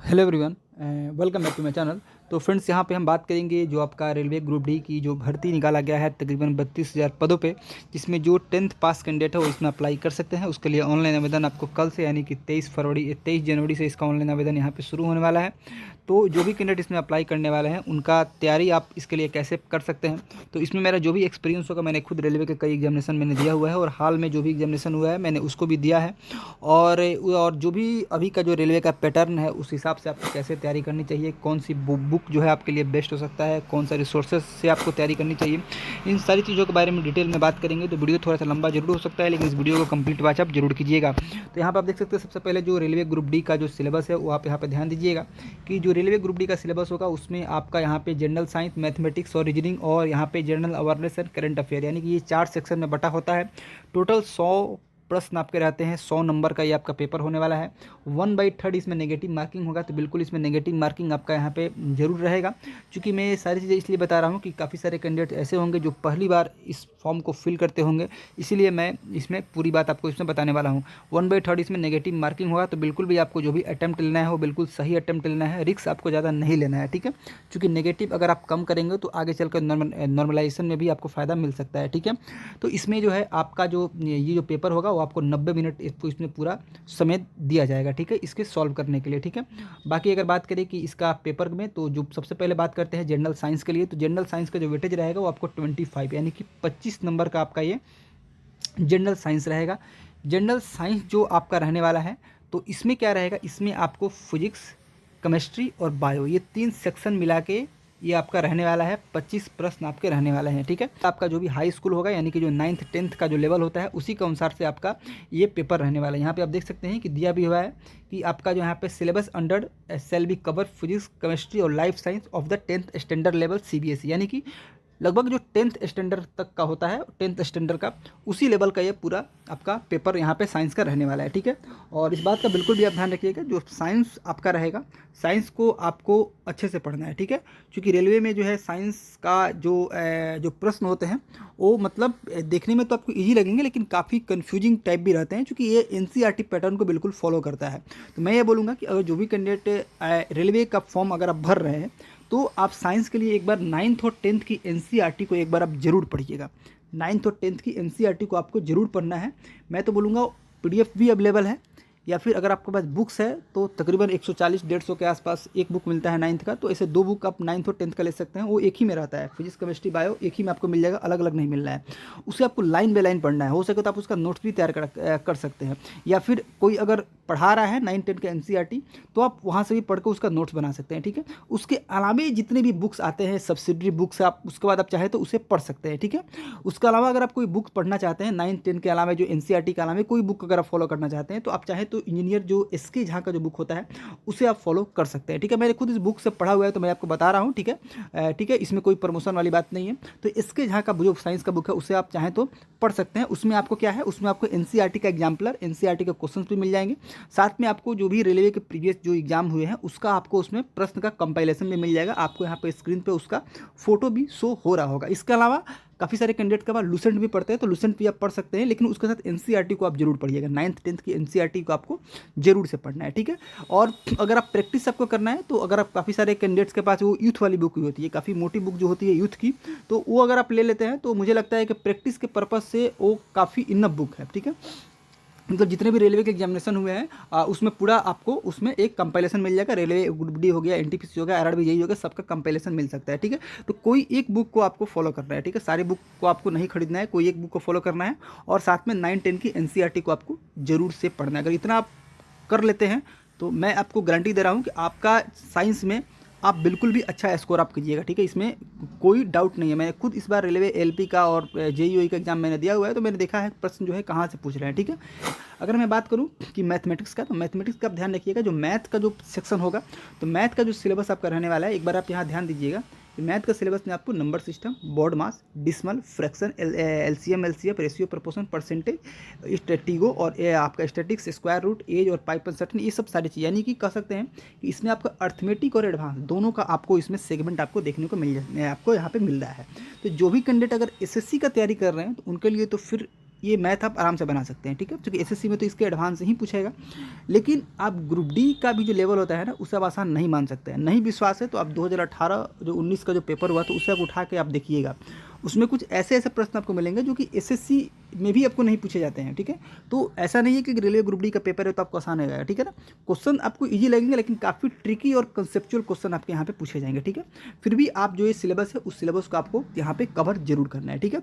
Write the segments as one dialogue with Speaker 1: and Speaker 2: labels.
Speaker 1: Hello everyone, welcome back to my channel. तो friends, यहाँ पे हम बात करेंगे जो आपका रेलवे ग्रुप डी की जो भर्ती निकाला गया है तकरीबन 32,000 पदों पे, जिसमें जो 10th पास कैंडिडेट है वो इसमें अप्लाई कर सकते हैं। उसके लिए ऑनलाइन आवेदन आपको कल से यानी कि 23 जनवरी से इसका ऑनलाइन आवेदन यहाँ पे शुरू होने वाला है। तो जो भी कैंडिडेट इसमें अप्लाई करने वाले हैं उनका तैयारी आप इसके लिए कैसे कर सकते हैं, तो इसमें मेरा जो भी एक्सपीरियंस होगा, मैंने खुद रेलवे के कई एग्जामिनेशन मैंने दिया हुआ है और हाल में जो भी एग्जामिनेशन हुआ है मैंने उसको भी दिया है। और जो भी अभी का जो रेलवे का पैटर्न है उस हिसाब से आपको कैसे तैयारी करनी चाहिए, कौन सी बुक जो है आपके लिए बेस्ट हो सकता है, कौन सा रिसोर्सेज से आपको तैयारी करनी चाहिए, इन सारी चीज़ों के बारे में डिटेल में बात करेंगे। तो वीडियो थोड़ा सा लंबा जरूर हो सकता है, लेकिन इस वीडियो को कंप्लीट वॉच आप जरूर कीजिएगा। तो यहाँ पर आप देख सकते हैं सबसे पहले जो रेलवे ग्रुप डी का जो सिलेबस है वो आप यहाँ पर ध्यान दीजिएगा कि जो रेलवे ग्रुप डी का सिलेबस होगा उसमें आपका यहाँ पे जनरल साइंस, मैथमेटिक्स और रीजनिंग और यहाँ पे general awareness and current affair, यानी कि ये 4 सेक्शन में बटा होता है। टोटल 100 प्रश्न आपके रहते हैं, 100 नंबर का ये आपका पेपर होने वाला है। 1/3 इसमें नेगेटिव मार्किंग होगा, तो बिल्कुल इसमें नेगेटिव मार्किंग आपका यहाँ पे जरूर रहेगा। क्योंकि मैं ये सारी चीज़ें इसलिए बता रहा हूँ कि काफ़ी सारे कैंडिडेट ऐसे होंगे जो पहली बार इस फॉर्म को फिल करते होंगे, इसीलिए मैं इसमें पूरी बात आपको इसमें बताने वाला हूँ। 1/3 इसमें नेगेटिव मार्किंग होगा, तो बिल्कुल भी आपको जो भी अटैम्प्ट लेना है वो बिल्कुल सही अटैम्प्ट लेना है, रिस्क आपको ज़्यादा नहीं लेना है, ठीक है। क्योंकि नेगेटिव अगर आप कम करेंगे तो आगे चलकर नॉर्मलाइजेशन में भी आपको फ़ायदा मिल सकता है, ठीक है। तो इसमें जो है आपका जो ये जो पेपर होगा वो आपको 90 मिनट इसको इसमें पूरा समय दिया जाएगा, ठीक है, इसके सॉल्व करने के लिए, ठीक है। बाकी अगर बात करें कि इसका पेपर में, तो जो सबसे पहले बात करते हैं जनरल साइंस के लिए, तो जनरल साइंस का जो वेटेज रहेगा वो आपको 25 यानी कि 25 नंबर का आपका ये जनरल साइंस रहेगा। जनरल साइंस जो आपका रहने वाला है, तो इसमें क्या रहेगा, इसमें आपको फिजिक्स, केमिस्ट्री और बायो, ये 3 सेक्शन मिला के ये आपका रहने वाला है। 25 प्रश्न आपके रहने वाले हैं, ठीक है। आपका जो भी हाई स्कूल होगा यानी कि जो 9th 10th का जो लेवल होता है उसी के अनुसार से आपका ये पेपर रहने वाला है। यहाँ पे आप देख सकते हैं कि दिया भी हुआ है कि आपका जो यहाँ पे syllabus under shall be cover physics, chemistry और life science of the 10th standard level CBSE, यानी कि लगभग जो 10th स्टैंडर्ड तक का होता है, 10th स्टैंडर्ड का उसी लेवल का ये पूरा आपका पेपर यहाँ पे साइंस का रहने वाला है, ठीक है। और इस बात का बिल्कुल भी आप ध्यान रखिएगा, जो साइंस आपका रहेगा, साइंस को आपको अच्छे से पढ़ना है, ठीक है। क्योंकि रेलवे में जो है साइंस का जो प्रश्न होते हैं वो मतलब देखने में तो आपको ईजी लगेंगे, लेकिन काफ़ी कन्फ्यूजिंग टाइप भी रहते हैं, क्योंकि ये NCERT पैटर्न को बिल्कुल फॉलो करता है। तो मैं ये बोलूँगा कि अगर जो भी कैंडिडेट रेलवे का फॉर्म अगर आप भर रहे हैं, तो आप साइंस के लिए एक बार 9th और 10th की NCERT को एक बार आप जरूर पढ़िएगा। 9th और 10th की NCERT को आपको जरूर पढ़ना है। मैं तो बोलूँगा PDF भी अवेलेबल है, या फिर अगर आपके पास बुक्स है तो तकरीबन 140-150 के आसपास एक बुक मिलता है 9th का, तो ऐसे 2 बुक आप 9th और 10th का ले सकते हैं। वो एक ही में रहता है, फिजिक्स, केमिस्ट्री, बायो एक ही में आपको मिल जाएगा, अलग अलग नहीं मिल रहा है। उसे आपको लाइन बाय लाइन पढ़ना है, हो सके तो आप उसका नोट्स भी तैयार कर सकते हैं, या फिर कोई अगर पढ़ा रहा है 9-10 के NCERT तो आप वहाँ से भी पढ़ कर उसका नोट्स बना सकते हैं, ठीक है। उसके अलावा जितने भी बुक्स आते हैं सब्सिडरी बुक्स, आप उसके बाद आप चाहे तो उसे पढ़ सकते हैं, ठीक है। उसके अलावा अगर आप कोई बुक पढ़ना चाहते हैं 9-10 के अलावा, जो NCERT के अलावा कोई बुक अगर आप फॉलो करना चाहते हैं, तो आप चाहे तो इंजीनियर जो SK झा का जो बुक होता है उसे आप फॉलो कर सकते हैं, ठीक है। मैंने खुद इस बुक से पढ़ा हुआ है तो मैं आपको बता रहा हूँ, ठीक है, ठीक है। इसमें कोई प्रमोशन वाली बात नहीं है। तो SK झा का जो साइंस का बुक है उसे आप चाहें तो पढ़ सकते हैं। उसमें आपको क्या है, उसमें आपको NCERT का एग्जाम्पलर, NCERT के क्वेश्चन भी मिल जाएंगे, साथ में आपको जो भी रेलवे के प्रीवियस जो एग्जाम हुए हैं उसका आपको उसमें प्रश्न का कंपाइलेशन भी मिल जाएगा। आपको यहाँ पे स्क्रीन पे उसका फोटो भी शो हो रहा होगा। इसके अलावा काफ़ी सारे कैंडिडेट के बाद लूसेंट भी पढ़ते हैं, तो लूसेंट भी आप पढ़ सकते हैं, लेकिन उसके साथ NCERT को आप जरूर पढ़िएगा। 9th 10th की NCERT को आपको जरूर से पढ़ना है, ठीक है। और अगर आप प्रैक्टिस आपको करना है, तो अगर आप काफ़ी सारे कैंडिडेट्स के पास वो यूथ वाली बुक भी होती है, काफ़ी मोटी बुक जो होती है यूथ की, तो वो अगर आप ले लेते हैं तो मुझे लगता है कि प्रैक्टिस के पर्पज़ से वो काफ़ी इनफ बुक है, ठीक है। मतलब जितने भी रेलवे के एग्जामिनेशन हुए हैं उसमें पूरा आपको उसमें एक कंपाइलेशन मिल जाएगा। रेलवे ग्रुप डी हो गया, NTPC हो गया, RRB JEE हो गया, सबका कंपाइलेशन मिल सकता है, ठीक है। तो कोई एक बुक को आपको फॉलो करना है, ठीक है। सारी बुक को आपको नहीं खरीदना है, कोई एक बुक को फॉलो करना है, और साथ में 9-10 की NCERT को आपको जरूर से पढ़ना है। अगर इतना आप कर लेते हैं तो मैं आपको गारंटी दे रहा हूँ कि आपका साइंस में आप बिल्कुल भी अच्छा स्कोर आप कीजिएगा, ठीक है। इसमें कोई डाउट नहीं है। मैंने खुद इस बार रेलवे LP का और JEE का एग्जाम मैंने दिया हुआ है, तो मैंने देखा है प्रश्न जो है कहाँ से पूछ रहे हैं, ठीक है। अगर मैं बात करूं कि मैथमेटिक्स का, तो मैथमेटिक्स का आप ध्यान रखिएगा, जो मैथ का जो सेक्शन होगा, तो मैथ का जो सिलेबस आपका रहने वाला है, एक बार आप यहाँ ध्यान दीजिएगा कि मैथ का सिलेबस में आपको number system, BODMAS, decimal, fraction, LCM LCF, ratio, proportion, percentage, स्टैटिगो और आपका स्टैटिक्स, स्क्वायर रूट, एज और पाइप अनसर्टेन, ये सब सारी चीज़, यानी कि कह सकते हैं कि इसमें आपका अर्थमेटिक और एडवांस दोनों का आपको इसमें सेगमेंट आपको देखने को आपको यहाँ पे मिल रहा है। तो जो भी कैंडिडेट अगर SSC का तैयारी कर रहे हैं तो उनके लिए तो फिर ये मैथ आप आराम से बना सकते हैं, ठीक है, क्योंकि एसएससी में तो इसके एडवांस ही पूछेगा। लेकिन आप ग्रुप डी का भी जो लेवल होता है ना, उसे आप आसान नहीं मान सकते हैं। नहीं विश्वास है तो आप 2018 जो 19 का जो पेपर हुआ तो उसे आप उठा के आप देखिएगा, उसमें कुछ ऐसे ऐसे प्रश्न आपको मिलेंगे जो कि एसएससी में भी आपको नहीं पूछे जाते हैं, ठीक है। तो ऐसा नहीं है कि रेलवे ग्रुप डी का पेपर है तो आपको आसान रहेगा, ठीक है ना। क्वेश्चन आपको इजी लगेंगे लेकिन काफ़ी ट्रिकी और कंसेप्चुअल क्वेश्चन आपके यहाँ पे पूछे जाएंगे, ठीक है। फिर भी आप जो ये सिलेबस है उस सिलेबस को आपको यहाँ पे कवर जरूर करना है, ठीक है।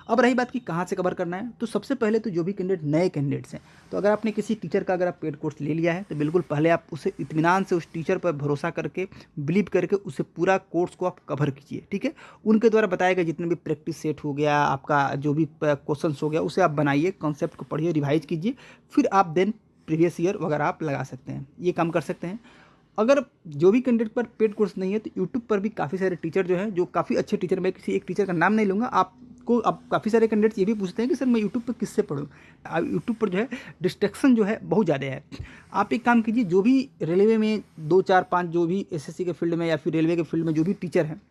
Speaker 1: अब रही बात कि कहाँ से कवर करना है, तो सबसे पहले तो जो भी कैंडिडेट नए कैंडिडेट्स हैं, तो अगर आपने किसी टीचर का अगर आप पेड कोर्स ले लिया है तो बिल्कुल पहले आप उसे इत्मीनान से उस टीचर पर भरोसा करके, बिलीव करके उसे पूरा कोर्स को आप कवर कीजिए, ठीक है। उनके द्वारा बताए गए जितने भी प्रैक्टिस सेट हो गया, आपका जो भी क्वेश्चन हो गया, उसे आप बनाइए, कॉन्सेप्ट को पढ़िए, रिवाइज कीजिए, फिर आप देन प्रीवियस ईयर वगैरह आप लगा सकते हैं, ये काम कर सकते हैं। अगर जो भी कैंडिडेट पर पेड कोर्स नहीं है तो यूट्यूब पर भी काफ़ी सारे टीचर जो हैं, जो काफ़ी अच्छे टीचर, मैं किसी एक टीचर का नाम नहीं लूँगा, आपको अब काफ़ी सारे कैंडिडेट्स ये भी पूछते हैं कि सर मैं यूट्यूब पर किससे पढ़ूँ। यूट्यूब पर जो है डिस्ट्रैक्शन जो है बहुत ज़्यादा है। आप एक काम कीजिए, जो भी रेलवे में 2 4 5 जो भी एसएससी के फील्ड में या फिर रेलवे के फील्ड में जो भी टीचर हैं,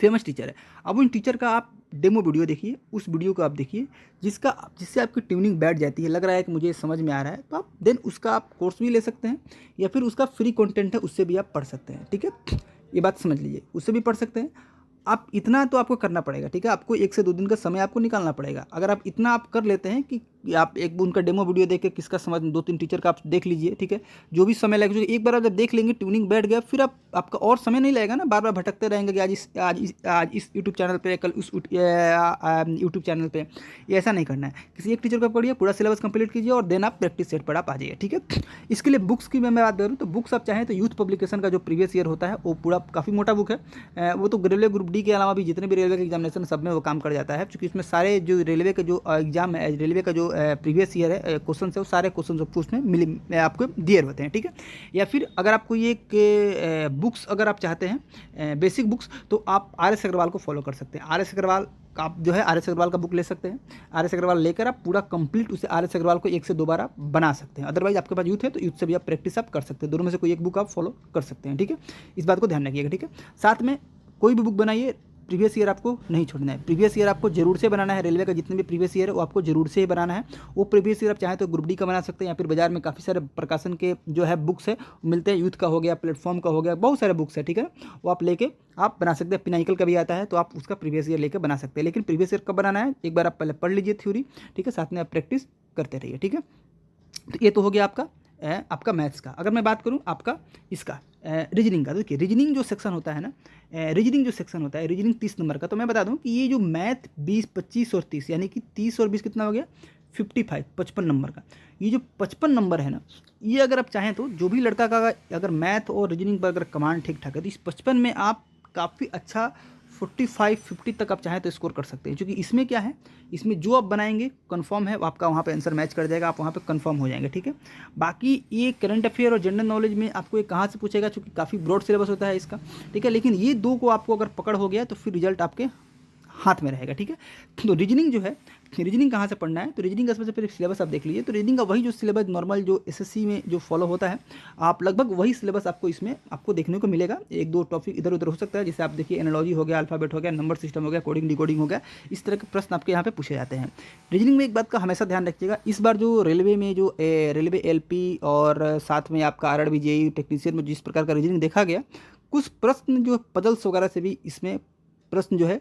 Speaker 1: फेमस टीचर है, अब उन टीचर का आप डेमो वीडियो देखिए, उस वीडियो को आप देखिए जिससे आपकी ट्यूनिंग बैठ जाती है, लग रहा है कि मुझे समझ में आ रहा है, तो आप देन उसका आप कोर्स भी ले सकते हैं या फिर उसका फ्री कंटेंट है उससे भी आप पढ़ सकते हैं, ठीक है। ये बात समझ लीजिए, उससे भी पढ़ सकते हैं। आप इतना तो आपको करना पड़ेगा, ठीक है, आपको 1 से 2 दिन का समय आपको निकालना पड़ेगा। अगर आप इतना आप कर लेते हैं कि आप एक उनका डेमो वीडियो देख के किसका समझ, 2-3 टीचर का आप देख लीजिए, ठीक है, जो भी समय लगेगा, एक बार आप जब देख लेंगे, ट्यूनिंग बैठ गया, फिर आपका और समय नहीं लगेगा ना, बार बार भटकते रहेंगे कि आज इस यूट्यूब चैनल पे, कल उस यूट्यूब चैनल पे। ये ऐसा नहीं करना है, किसी एक टीचर का पढ़िए, पूरा सिलेबस कंप्लीट कीजिए और देन आप प्रैक्टिस सेट पर आप आ जाइए, ठीक है। इसके लिए बुक्स की मैं बात करूँ तो बुक्स आप चाहें तो यूथ पब्लिकेशन का जो प्रीवियस ईयर होता है वो पूरा काफ़ी मोटा बुक है, वो तो रेलवे ग्रुप डी के अलावा भी जितने भी रेलवे के एग्जामिनेशन सब में वो काम कर जाता है, क्योंकि इसमें सारे जो रेलवे के जो एग्जाम है, रेलवे का जो प्रीवियस ईयर है क्वेश्चन है, वो सारे क्वेश्चन आपको उसमें आपको दिए होते हैं, ठीक है। या फिर अगर आपको ये बुक्स अगर आप चाहते हैं बेसिक बुक्स, तो आप RS अग्रवाल को फॉलो कर सकते हैं। RS अग्रवाल आप जो है RS अग्रवाल का बुक ले सकते हैं। RS अग्रवाल लेकर आप पूरा कंप्लीट उसे RS अग्रवाल को 1 से 2 बार आप बना सकते हैं। अदरवाइज आपके पास यूथ है तो यूथ से भी आप प्रैक्टिस आप कर सकते हैं, दोनों में से कोई एक बुक आप फॉलो कर सकते हैं, ठीक है। इस बात को ध्यान रखिएगा, ठीक है। साथ में कोई भी बुक बनाइए, प्रीवियस ईयर आपको नहीं छोड़ना है, प्रीवियस ईयर आपको जरूर से बनाना है। रेलवे का जितने भी प्रीवियस ईयर है वो आपको जरूर से ही बनाना है। वो प्रीवियस ईयर आप चाहें तो ग्रुप डी का बना सकते हैं, या फिर बाजार में काफ़ी सारे प्रकाशन के जो है बुक्स है मिलते हैं, यूथ का हो गया, प्लेटफॉर्म का हो गया, बहुत सारे बुक्स है, ठीक है। वो आप लेके आप बना सकते हैं। पिनाइकल का भी आता है तो आप उसका प्रीवियस ईयर लेकर बना सकते हैं, लेकिन प्रीवियस ईयर कब बनाना है, एक बार आप पहले पढ़ लीजिए थ्योरी, ठीक है, साथ में आप प्रैक्टिस करते रहिए, ठीक है। तो ये तो हो गया आपका मैथ्स का। अगर मैं बात करूँ आपका इसका रीजनिंग का, तो देखिए रीजनिंग जो सेक्शन होता है ना, रीजनिंग 30 नंबर का, तो मैं बता दूं कि ये जो मैथ 20, 25 और 30, यानी कि 30 और 20 कितना हो गया 55, 55 नंबर का। ये जो 55 नंबर है ना, ये अगर आप चाहें तो जो भी लड़का का अगर मैथ और रीजनिंग पर अगर कमांड ठीक ठाक है तो इस 55 में आप काफ़ी अच्छा 45, 50 तक आप चाहें तो स्कोर कर सकते हैं, क्योंकि इसमें क्या है, इसमें जो आप बनाएंगे कंफर्म है आपका वहाँ पे आंसर मैच कर जाएगा, आप वहाँ पे कंफर्म हो जाएंगे, ठीक है। बाकी ये करंट अफेयर और जनरल नॉलेज में आपको ये कहाँ से पूछेगा, क्योंकि काफ़ी ब्रॉड सिलेबस होता है इसका, ठीक है। लेकिन ये दो को आपको अगर पकड़ हो गया तो फिर रिजल्ट आपके हाथ में रहेगा, ठीक है। तो रीजनिंग जो है, रीजनिंग कहाँ से पढ़ना है, तो रीजनिंग का सबसे पहले सिलेबस आप देख लीजिए। तो रीजनिंग का वही जो सिलेबस नॉर्मल जो एसएससी में जो फॉलो होता है, आप लगभग वही सिलेबस आपको इसमें आपको देखने को मिलेगा। 1-2 टॉपिक इधर उधर हो सकता है, जैसे आप देखिए एनालॉजी हो गया, अल्फाबेट हो गया, नंबर सिस्टम हो गया, कोडिंग डिकोडिंग हो गया, इस तरह के प्रश्न आपके यहाँ पे पूछे जाते हैं। रीजनिंग में एक बात का हमेशा ध्यान रखिएगा, इस बार जो रेलवे में जो रेलवे LP और साथ में आपका RRB JEE टेक्नीशियन में जिस प्रकार का रीजनिंग देखा गया, कुछ प्रश्न जो पजल्स वगैरह से भी इसमें प्रश्न जो है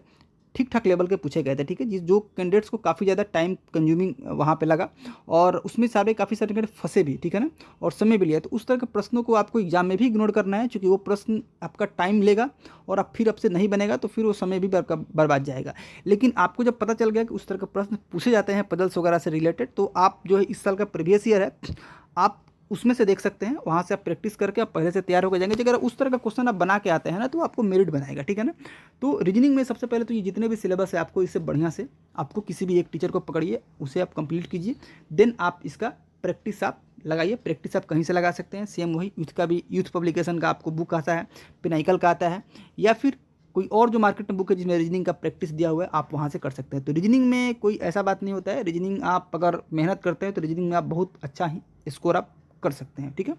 Speaker 1: ठीक ठाक लेवल के पूछे गए थे, ठीक है, जो कैंडिडेट्स को काफ़ी ज़्यादा टाइम कंज्यूमिंग वहाँ पे लगा, और उसमें काफ़ी सारे कैंडिडेट फंसे भी, ठीक है ना, और समय भी लिया। तो उस तरह के प्रश्नों को आपको एग्जाम में भी इग्नोर करना है, क्योंकि वो प्रश्न आपका टाइम लेगा और आप फिर आपसे नहीं बनेगा तो फिर वो समय भी बर्बाद जाएगा। लेकिन आपको जब पता चल गया कि उस तरह के प्रश्न पूछे जाते हैं पजल्स वगैरह से रिलेटेड, तो आप जो है इस साल का प्रीवियस ईयर है आप उसमें से देख सकते हैं, वहाँ से आप प्रैक्टिस करके आप पहले से तैयार होकर जाएंगे। अगर उस तरह का क्वेश्चन आप बना के आते हैं ना, तो आपको मेरिट बनाएगा, ठीक है ना। तो रीजनिंग में सबसे पहले तो ये जितने भी सिलेबस है आपको इससे बढ़िया से आपको किसी भी एक टीचर को पकड़िए, उसे आप कंप्लीट कीजिए, देन आप इसका प्रैक्टिस आप लगाइए। प्रैक्टिस आप कहीं से लगा सकते हैं, सेम वही यूथ का भी, यूथ पब्लिकेशन का आपको बुक आता है, पिनाइकल का आता है, या फिर कोई और जो मार्केट में बुक है जिसमें रीजनिंग का प्रैक्टिस दिया हुआ है, आप वहाँ से कर सकते हैं। तो रीजनिंग में कोई ऐसा बात नहीं होता है, रीजनिंग आप अगर मेहनत करते हैं तो रीजनिंग में आप बहुत अच्छा ही स्कोर आप कर सकते हैं, ठीक है।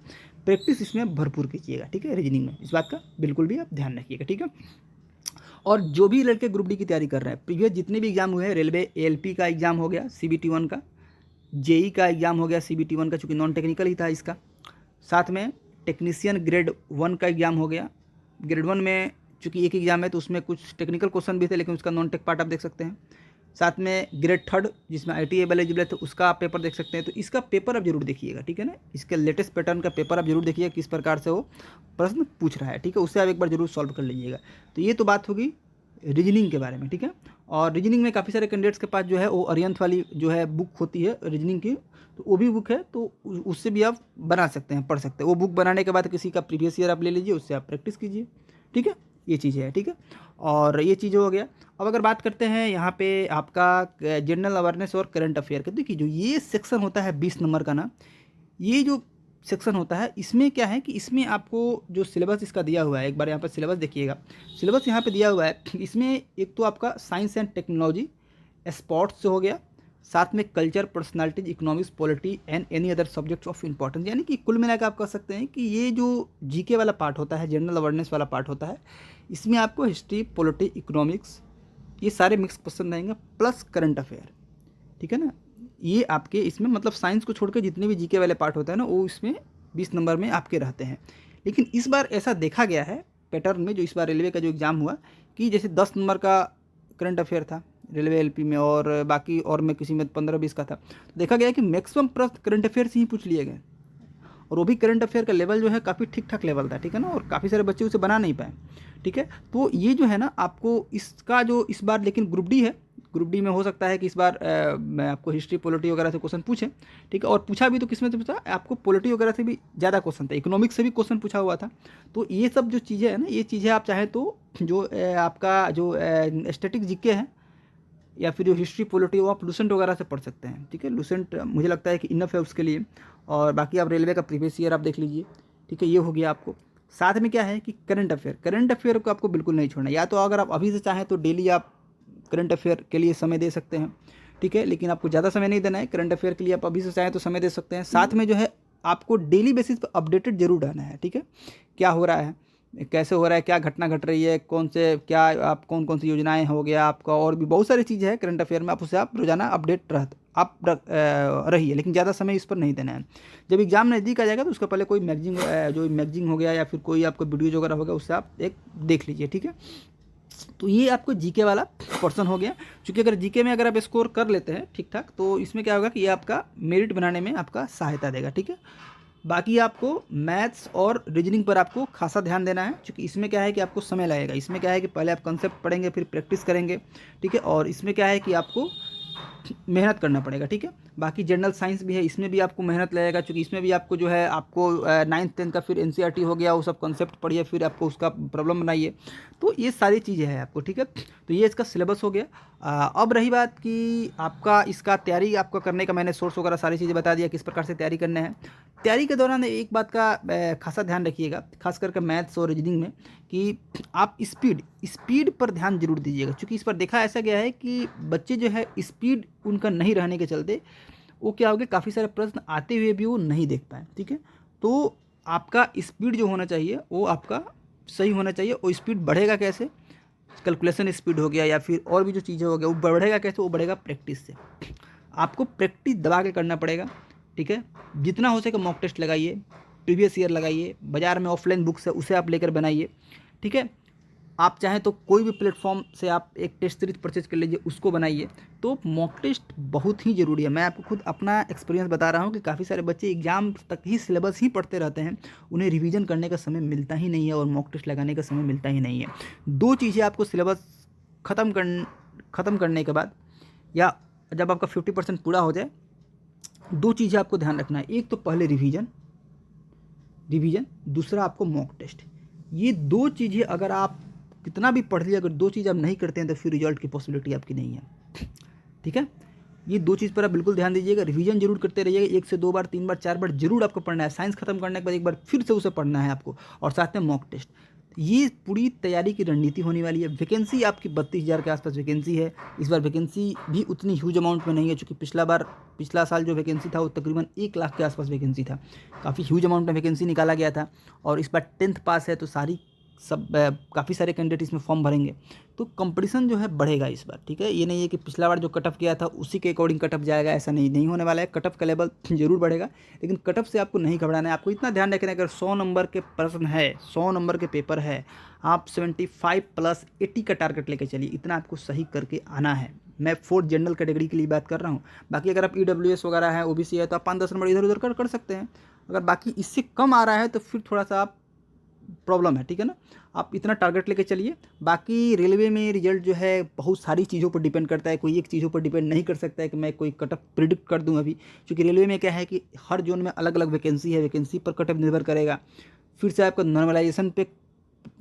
Speaker 1: प्रैक्टिस इसमें भरपूर कीजिएगा, ठीक है, रीजनिंग में, इस बात का बिल्कुल भी आप ध्यान रखिएगा, ठीक है। और जो भी लड़के ग्रुप डी की तैयारी कर रहे हैं, प्रीवियस जितने भी एग्जाम हुए हैं, रेलवे एएलपी का एग्ज़ाम हो गया CBT 1 का, जेई का एग्ज़ाम हो गया CBT 1 का, चूँकि नॉन टेक्निकल ही था इसका, साथ में टेक्नीशियन ग्रेड 1 का एग्ज़ाम हो गया। ग्रेड 1 में चूँकि एक एग्ज़ाम है तो उसमें कुछ टेक्निकल क्वेश्चन भी थे, लेकिन उसका नॉन टेक पार्ट आप देख सकते हैं। साथ में ग्रेड 3 जिसमें ITA एलिजिबल है, उसका आप पेपर देख सकते हैं। तो इसका पेपर आप जरूर देखिएगा, ठीक है ना। इसके लेटेस्ट पैटर्न का पेपर आप जरूर देखिएगा, किस प्रकार से वो प्रश्न पूछ रहा है, ठीक है। उससे आप एक बार जरूर सॉल्व कर लीजिएगा। तो ये तो बात होगी रीजनिंग के बारे में, ठीक है। और रीजनिंग में काफ़ी सारे कैंडिडेट्स के पास जो है वो अरिहंत वाली जो है बुक होती है रीजनिंग की, तो वो भी बुक है, तो उससे भी आप बना सकते हैं, पढ़ सकते हैं। वो बुक बनाने के बाद किसी का प्रीवियस ईयर आप ले लीजिए, उससे आप प्रैक्टिस कीजिए, ठीक है। ये चीज़ है, ठीक है। और ये चीज़ हो गया। अब अगर बात करते हैं यहाँ पे आपका जनरल अवेयरनेस और करंट अफेयर का, देखिए जो ये सेक्शन होता है 20 नंबर का ना, ये जो सेक्शन होता है इसमें क्या है कि इसमें आपको जो सिलेबस इसका दिया हुआ है, एक बार यहाँ पर सिलेबस देखिएगा। सिलेबस यहाँ पे दिया हुआ है, इसमें एक तो आपका साइंस एंड टेक्नोलॉजी, स्पोर्ट्स से हो गया, साथ में culture, personalities, economics, polity and any other subjects of importance. यानी कि कुल मिलाकर आप कह सकते हैं कि ये जो जीके वाला पार्ट होता है, जनरल अवेयरनेस वाला पार्ट होता है, इसमें आपको हिस्ट्री, पॉलिटी, इकोनॉमिक्स, ये सारे मिक्स क्वेश्चन रहेंगे, प्लस करंट अफेयर, ठीक है ना। ये आपके इसमें मतलब साइंस को छोड़कर जितने भी जीके वाले पार्ट होते हैं ना, वो इसमें 20 नंबर में आपके रहते हैं। लेकिन इस बार ऐसा देखा गया है पैटर्न में, जो इस बार रेलवे का जो एग्ज़ाम हुआ, कि जैसे 10 नंबर का करंट अफेयर था रेलवे एलपी में, और बाकी और में किसी में 15-20 का था। तो देखा गया कि मैक्सिमम प्रश्न करंट अफेयर से ही पूछ लिए गए, और वो भी करंट अफेयर का लेवल जो है काफ़ी ठीक ठाक लेवल था, ठीक है ना। और काफ़ी सारे बच्चे उसे बना नहीं पाए, ठीक है। तो ये जो है ना आपको इसका जो इस बार, लेकिन ग्रुप डी है, ग्रुप डी में हो सकता है कि इस बार मैं आपको हिस्ट्री, पॉलिटी वगैरह से क्वेश्चन पूछे, ठीक है। और पूछा भी तो किसमें से पूछा, आपको पॉलिटी वगैरह से भी ज़्यादा क्वेश्चन था, इकोनॉमिक्स से भी क्वेश्चन पूछा हुआ था। तो ये सब जो चीज़ें हैं ना, ये चीज़ें आप चाहें तो जो आपका जो स्टैटिक जीके है या फिर जो हिस्ट्री, पॉलिटी, वो आप लूसेंट वगैरह से पढ़ सकते हैं, ठीक है। लूसेंट मुझे लगता है कि इनफ है उसके लिए। और बाकी आप रेलवे का प्रीवियस ईयर आप देख लीजिए, ठीक है। ये हो गया आपको। साथ में क्या है कि करंट अफेयर को आपको बिल्कुल नहीं छोड़ना। या तो अगर आप अभी से चाहें तो डेली आप करंट अफेयर के लिए समय दे सकते हैं, ठीक है, लेकिन आपको ज़्यादा समय नहीं देना है। करंट अफेयर के लिए आप अभी से चाहें तो समय दे सकते हैं। साथ में जो है आपको डेली बेसिस पर अपडेटेड जरूर रहना है, ठीक है। क्या हो रहा है, कैसे हो रहा है, क्या घटना घट रही है, कौन से क्या आप कौन कौन सी योजनाएं हो गया आपका, और भी बहुत सारी चीज़ें हैं करंट अफेयर में, आप उसे आप रोजाना अपडेट रहिए, लेकिन ज़्यादा समय इस पर नहीं देना है। जब एग्जाम नज़दीक आ जाएगा तो उसका पहले कोई मैगजीन हो गया या फिर कोई आपको वीडियोज वगैरह हो गया, उससे आप एक देख लीजिए, ठीक है। तो ये आपको जीके वाला पोर्शन हो गया। क्योंकि अगर जीके में अगर आप स्कोर कर लेते हैं ठीक ठाक, तो इसमें क्या होगा कि ये आपका मेरिट बनाने में आपका सहायता देगा, ठीक है। बाकी आपको मैथ्स और रीजनिंग पर आपको खासा ध्यान देना है, क्योंकि इसमें क्या है कि आपको समय लगेगा। इसमें क्या है कि पहले आप कंसेप्ट पढ़ेंगे, फिर प्रैक्टिस करेंगे, ठीक है। और इसमें क्या है कि आपको मेहनत करना पड़ेगा, ठीक है। बाकी जनरल साइंस भी है, इसमें भी आपको मेहनत लगेगा, क्योंकि इसमें भी आपको जो है आपको 9th-10th का फिर एनसीईआरटी हो गया, वो सब कॉन्सेप्ट पढ़िए, फिर आपको उसका प्रॉब्लम बनाइए। तो ये सारी चीज़ें हैं आपको, ठीक है। तो ये इसका सिलेबस हो गया। अब रही बात कि आपका इसका तैयारी आपका करने का, मैंने सोर्स वगैरह सारी चीज़ें बता दिया, किस प्रकार से तैयारी करना है। तैयारी के दौरान एक बात का खासा ध्यान रखिएगा, खास करके मैथ्स और रीजनिंग में, कि आप स्पीड पर ध्यान जरूर दीजिएगा। क्योंकि इस पर देखा ऐसा गया है कि बच्चे जो है स्पीड उनका नहीं रहने के चलते वो क्या हो गया, काफ़ी सारे प्रश्न आते हुए भी वो नहीं देख पाए, ठीक है। तो आपका स्पीड जो होना चाहिए वो आपका सही होना चाहिए। और स्पीड बढ़ेगा कैसे, कैलकुलेशन स्पीड हो गया या फिर और भी जो चीज़ें हो गया, वो बढ़ेगा कैसे, वो बढ़ेगा प्रैक्टिस से। आपको प्रैक्टिस दबा के करना पड़ेगा, ठीक है। जितना हो सके मॉक टेस्ट लगाइए, प्रीवियस ईयर लगाइए, बाज़ार में ऑफलाइन बुक्स है उसे आप लेकर बनाइए, ठीक है। आप चाहें तो कोई भी प्लेटफॉर्म से आप एक टेस्ट सीरीज परचेज कर लीजिए, उसको बनाइए। तो मॉक टेस्ट बहुत ही ज़रूरी है। मैं आपको खुद अपना एक्सपीरियंस बता रहा हूँ कि काफ़ी सारे बच्चे एग्जाम तक ही सिलेबस ही पढ़ते रहते हैं, उन्हें रिवीजन करने का समय मिलता ही नहीं है और मॉक टेस्ट लगाने का समय मिलता ही नहीं है। दो चीज़ें आपको सिलेबस ख़त्म करने के बाद, या जब आपका 50% पूरा हो जाए, दो चीज़ें आपको ध्यान रखना है। एक तो पहले रिवीजन, दूसरा आपको मॉक टेस्ट। ये दो चीज़ें अगर आप कितना भी पढ़ लिया, अगर दो चीज़ आप नहीं करते हैं तो फिर रिजल्ट की पॉसिबिलिटी आपकी नहीं है, ठीक है। ये दो चीज़ पर आप बिल्कुल ध्यान दीजिएगा। रिवीजन जरूर करते रहिएगा, 1 से 2 बार, 3 बार, 4 बार जरूर आपको पढ़ना है। साइंस खत्म करने के बाद एक बार फिर से उसे पढ़ना है आपको, और साथ में मॉक टेस्ट। ये पूरी तैयारी की रणनीति होने वाली है। वैकेंसी आपकी 32,000 के आसपास वैकेंसी है। इस बार वैकेंसी भी उतनी ह्यूज अमाउंट में नहीं है, चूँकि पिछला साल जो वैकेंसी था वो तकरीबन 1 लाख के आसपास वैकेंसी था। काफ़ी ह्यूज अमाउंट में वैकेंसी निकाला गया था। और इस बार 10th पास है तो सारी सब काफ़ी सारे कैंडिडेट इसमें फॉर्म भरेंगे, तो कंपटीशन जो है बढ़ेगा इस बार, ठीक है। ये नहीं है कि पिछला बार जो कट ऑफ किया था उसी के अकॉर्डिंग कट ऑफ जाएगा, ऐसा नहीं होने वाला है। कट ऑफ का लेवल जरूर बढ़ेगा, लेकिन कट ऑफ से आपको नहीं घबराना है। आपको इतना ध्यान रखना है, अगर 100 नंबर के प्रश्न है, 100 नंबर के पेपर है, आप 75 प्लस 80 का टारगेट लेके चलिए, इतना आपको सही करके आना है। मैं 4th जनरल कैटेगरी के लिए बात कर रहा हूँ। बाकी अगर आप EWS वगैरह है, OBC है, तो आप 5-10 नंबर इधर उधर कर सकते हैं। अगर बाकी इससे कम आ रहा है तो फिर थोड़ा सा आप प्रॉब्लम है, ठीक है ना। आप इतना टारगेट लेके चलिए। बाकी रेलवे में रिजल्ट जो है बहुत सारी चीज़ों पर डिपेंड करता है, कोई एक चीज़ों पर डिपेंड नहीं कर सकता है कि मैं कोई कट ऑफ प्रिडिक्ट कर दूं अभी, क्योंकि रेलवे में क्या है कि हर जोन में अलग अलग वैकेंसी है, वैकेंसी पर कट ऑफ निर्भर करेगा। फिर से आपका नॉर्मलाइजेशन पे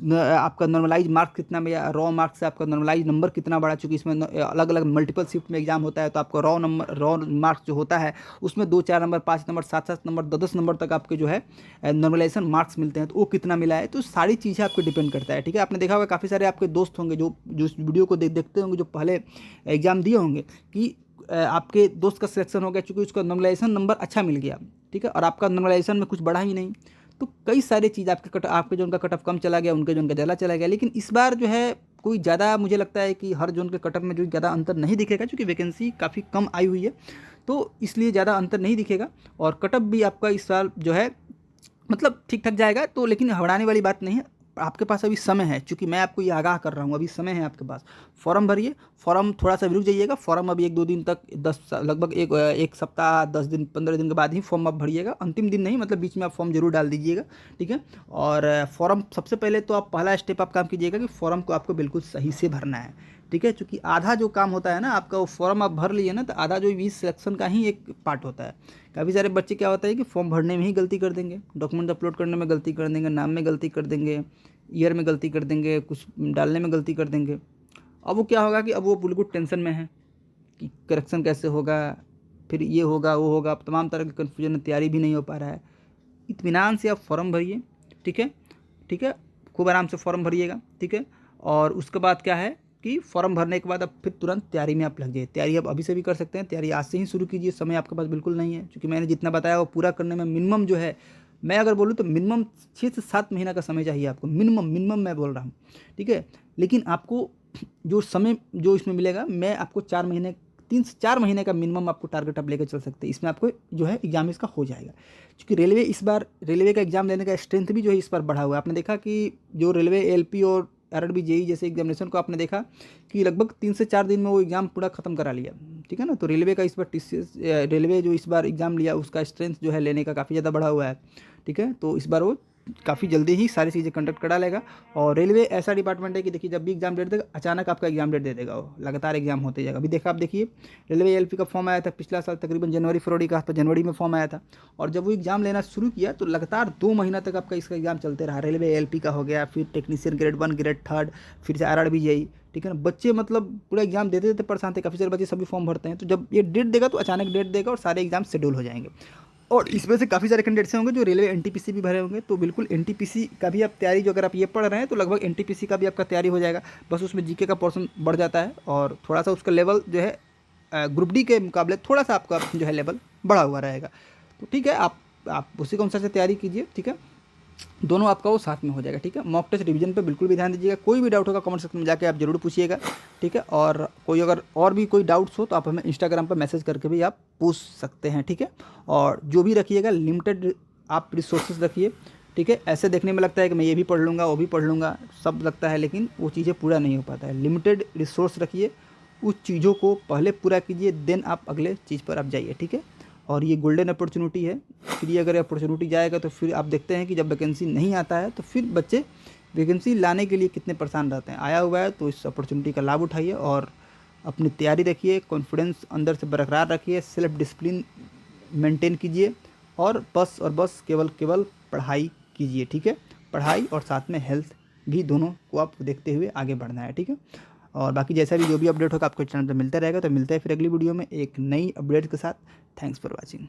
Speaker 1: आपका नॉर्मलाइज मार्क्स कितना में, या रॉ मार्क्स से आपका नॉर्मलाइज नंबर कितना बढ़ा, चूँकि इसमें अलग अलग मल्टीपल शिफ्ट में एग्जाम होता है, तो आपका रॉ मार्क्स जो होता है उसमें 2-4 नंबर, 5 नंबर, 7-7 नंबर, 10-10 नंबर तक आपके जो है नॉर्मलाइजेशन मार्क्स मिलते हैं, तो वो कितना मिला है, तो सारी चीज़ें आपको डिपेंड करता है, ठीक है। आपने देखा होगा काफ़ी सारे आपके दोस्त होंगे जो इस वीडियो को देखते होंगे, जो पहले एग्जाम दिए होंगे, कि आपके दोस्त का सिलेक्शन हो गया, चूँकि उसका नॉर्मलाइजेशन नंबर अच्छा मिल गया, ठीक है, और आपका नॉर्मलाइजेशन में कुछ बढ़ा ही नहीं। तो कई सारी चीज़ आपके जोन का कट ऑफ कम चला गया, उनके जोन का ज़्यादा चला गया। लेकिन इस बार जो है कोई ज़्यादा, मुझे लगता है कि हर जोन के कट ऑफ में जो ज़्यादा अंतर नहीं दिखेगा, क्योंकि वैकेंसी काफ़ी कम आई हुई है, तो इसलिए ज़्यादा अंतर नहीं दिखेगा। और कट ऑफ भी आपका इस साल जो है मतलब ठीक ठाक जाएगा, तो लेकिन घबराने वाली बात नहीं है। आपके पास अभी समय है, क्योंकि मैं आपको ये आगाह कर रहा हूँ, अभी समय है आपके पास। फॉर्म भरिए, फॉर्म थोड़ा सा भी रुक जाइएगा, फॉर्म अभी 1-2 दिन तक, लगभग एक सप्ताह, 10 दिन, 15 दिन के बाद ही फॉर्म आप भरिएगा, अंतिम दिन नहीं, मतलब बीच में आप फॉर्म जरूर डाल दीजिएगा, ठीक है। और फॉर्म सबसे पहले तो आप पहला स्टेप आप काम कीजिएगा कि फॉर्म को आपको बिल्कुल सही से भरना है, ठीक है। क्योंकि आधा जो काम होता है ना आपका, वो फॉर्म आप भर लिए ना, तो आधा जो वीस सिलेक्शन का ही एक पार्ट होता है। काफ़ी सारे बच्चे क्या होता है कि फॉर्म भरने में ही गलती कर देंगे, डॉक्यूमेंट अपलोड करने में गलती कर देंगे, नाम में गलती कर देंगे, ईयर में गलती कर देंगे, कुछ डालने में गलती कर देंगे। अब वो क्या होगा कि अब वो बिल्कुल टेंशन में है कि करेक्शन कैसे होगा, फिर ये होगा वो होगा, तमाम तरह के कन्फ्यूजन में, तैयारी भी नहीं हो पा रहा है। इत्मीनान से आप फॉर्म भरिए, ठीक है, ठीक है, खूब आराम से फॉर्म भरिएगा, ठीक है। और उसके बाद क्या है कि फॉर्म भरने के बाद अब फिर तुरंत तैयारी में आप लग जाइए। तैयारी आप अभी से भी कर सकते हैं, तैयारी आज से ही शुरू कीजिए, समय आपके पास बिल्कुल नहीं है, क्योंकि मैंने जितना बताया वो पूरा करने में मिनिमम जो है, मैं अगर बोलूँ तो मिनिमम 6 से 7 महीना का समय चाहिए आपको, मिनिमम मैं बोल रहा हूँ, ठीक है। लेकिन आपको जो समय जो इसमें मिलेगा, मैं आपको 4 महीने, 3 से 4 महीने का मिनिमम आपको टारगेट आप लेकर चल सकते हैं। इसमें आपको जो है एग्जाम इसका हो जाएगा, क्योंकि रेलवे इस बार, रेलवे का एग्जाम लेने का स्ट्रेंथ भी जो है इस बार बढ़ा हुआ है। आपने देखा कि जो रेलवे LP और RRB JEE जैसे एग्जामिनेशन को आपने देखा कि लगभग 3 से 4 दिन में वो एग्ज़ाम पूरा ख़त्म करा लिया, ठीक है ना। तो रेलवे का इस बार रेलवे जो इस बार एग्ज़ाम लिया, उसका स्ट्रेंथ जो है लेने का काफ़ी ज़्यादा बढ़ा हुआ है, ठीक है। तो इस बार वो काफ़ी जल्दी ही सारी चीज़ें कंडक्ट करा लेगा। और रेलवे ऐसा डिपार्टमेंट है कि देखिए, जब भी एग्जाम डेट देगा, अचानक आपका एग्जाम डेट दे देगा, वो लगातार एग्जाम होते जाएगा। अभी देखा, आप देखिए, रेलवे LP का फॉर्म आया था पिछला साल तकरीबन जनवरी-फरवरी का, तो जनवरी में फॉर्म आया था, और जब वो एग्जाम लेना शुरू किया तो लगातार 2 महीना तक आपका इसका एग्जाम चलते रहा। रेलवे LP का हो गया, फिर टेक्नीशियन ग्रेड 1, ग्रेड 3, फिर से RRB JEE, ठीक है ना। बच्चे मतलब पूरा एग्जाम देते देते परेशान थे, काफ़ी सारे बच्चे सभी फॉर्म भरते हैं, तो जब ये डेट देगा तो अचानक डेट देगा और सारे एग्जाम शेड्यूल हो जाएंगे। और इसमें से काफ़ी सारे कैंडिडेट्स होंगे जो रेलवे NTPC भी भरे होंगे, तो बिल्कुल NTPC का भी आप तैयारी, जो अगर आप ये पढ़ रहे हैं तो लगभग NTPC का भी आपका तैयारी हो जाएगा। बस उसमें GK का पोर्शन बढ़ जाता है, और थोड़ा सा उसका लेवल जो है ग्रुप D के मुकाबले थोड़ा सा आपका जो है लेवल बढ़ा हुआ रहेगा। तो ठीक है, आप उसी के अनुसार से तैयारी कीजिए, ठीक है। दोनों आपका वो साथ में हो जाएगा, ठीक है। मॉक टेस्ट रिवीजन पे बिल्कुल भी ध्यान दीजिएगा। कोई भी डाउट होगा कमेंट सेक्शन में जाके आप जरूर पूछिएगा, ठीक है। और कोई अगर और भी कोई डाउट्स हो तो आप हमें इंस्टाग्राम पर मैसेज करके भी आप पूछ सकते हैं, ठीक है। और जो भी रखिएगा, लिमिटेड आप रिसोर्सेज रखिए, ठीक है। ऐसे देखने में लगता है कि मैं ये भी पढ़ लूँगा, वो भी पढ़ लूँगा, सब लगता है, लेकिन वो चीज़ें पूरा नहीं हो पाता है। लिमिटेड रिसोर्स रखिए, उस चीज़ों को पहले पूरा कीजिए, देन आप अगले चीज़ पर आप जाइए, ठीक है। और ये गोल्डन अपॉर्चुनिटी है, फिर ये अगर अपॉर्चुनिटी जाएगा तो फिर आप देखते हैं कि जब वैकेंसी नहीं आता है तो फिर बच्चे वैकेंसी लाने के लिए कितने परेशान रहते हैं। आया हुआ है तो इस अपॉर्चुनिटी का लाभ उठाइए और अपनी तैयारी रखिए, कॉन्फिडेंस अंदर से बरकरार रखिए, सेल्फ डिसिप्लिन मेंटेन कीजिए, और बस केवल पढ़ाई कीजिए, ठीक है। पढ़ाई और साथ में हेल्थ भी, दोनों को आपको देखते हुए आगे बढ़ना है, ठीक है। और बाकी जैसा भी जो भी अपडेट होगा आपको चैनल पर मिलता रहेगा। तो मिलते हैं फिर अगली वीडियो में एक नई अपडेट के साथ। Thanks for watching.